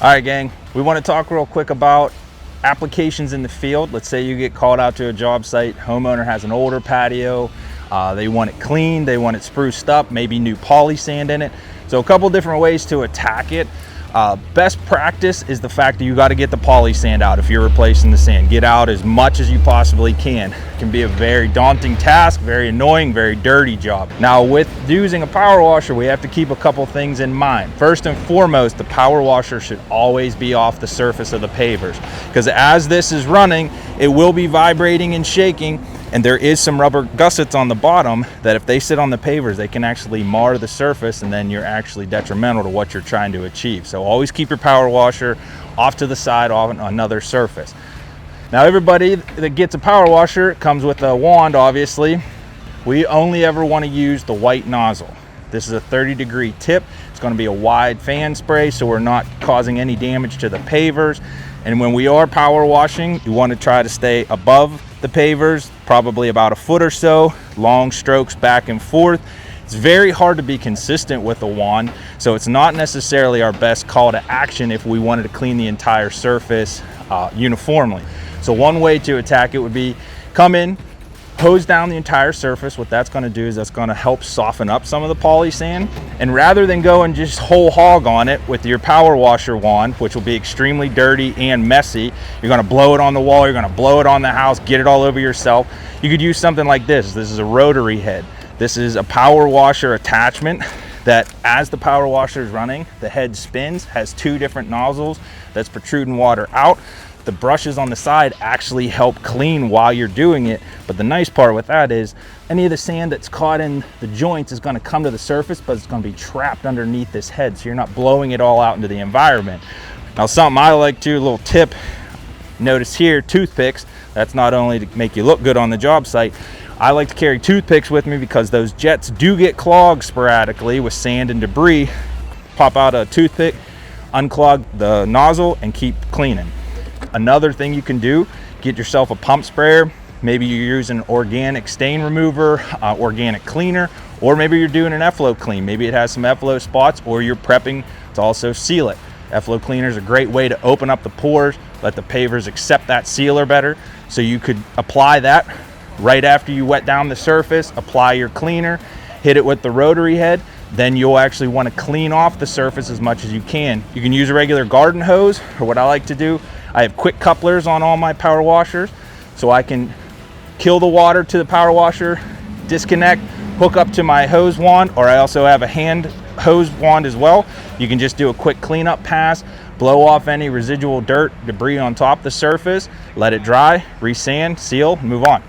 All right, gang, we want to talk real quick about applications in the field. Let's say you get called out to a job site, homeowner has an older patio, they want it cleaned, they want it spruced up, maybe new poly sand in it. So a couple different ways to attack it. Best practice is the fact that you got to get the poly sand out if you're replacing the sand. Get out as much as you possibly can. It can be a very daunting task, very annoying, very dirty job. Now with using a power washer, we have to keep a couple things in mind. First and foremost, the power washer should always be off the surface of the pavers, because as this is running, it will be vibrating and shaking, and there is some rubber gussets on the bottom that if they sit on the pavers, they can actually mar the surface, and then you're actually detrimental to what you're trying to achieve. So always keep your power washer off to the side on another surface. Now everybody that gets a power washer comes with a wand, obviously. We only ever want to use the white nozzle. This is a 30-degree tip. It's going to be a wide fan spray, so we're not causing any damage to the pavers. And when we are power washing, you want to try to stay above the pavers, probably about a foot or so, long strokes back and forth. It's very hard to be consistent with a wand, so it's not necessarily our best call to action if we wanted to clean the entire surface uniformly. So one way to attack it would be come in, hose down the entire surface. What that's going to do is that's going to help soften up some of the poly sand, and rather than go and just whole hog on it with your power washer wand, which will be extremely dirty and messy, you're going to blow it on the wall, you're going to blow it on the house, get it all over yourself. You could use something like this. This is a rotary head. This is a power washer attachment that as the power washer is running, the head spins, has two different nozzles that's protruding water out. The brushes on the side actually help clean while you're doing it, but the nice part with that is any of the sand that's caught in the joints is going to come to the surface, but it's going to be trapped underneath this head, so you're not blowing it all out into the environment. Now something I like to, a little tip, notice here, toothpicks. That's not only to make you look good on the job site. I like to carry toothpicks with me because those jets do get clogged sporadically with sand and debris. Pop out a toothpick, unclog the nozzle, and keep cleaning. Another thing you can do, get yourself a pump sprayer. Maybe you're using organic stain remover, organic cleaner, or maybe you're doing an effluent clean. Maybe it has some effluent spots, or you're prepping to also seal it. Effluent cleaner is a great way to open up the pores, let the pavers accept that sealer better. So you could apply that right after you wet down the surface, apply your cleaner, hit it with the rotary head, then you'll actually want to clean off the surface as much as you can. You can use a regular garden hose, or what I like to do, I have quick couplers on all my power washers, so I can kill the water to the power washer, disconnect, hook up to my hose wand, or I also have a hand hose wand as well. You can just do a quick cleanup pass, blow off any residual dirt, debris on top of the surface, let it dry, resand, seal, and move on.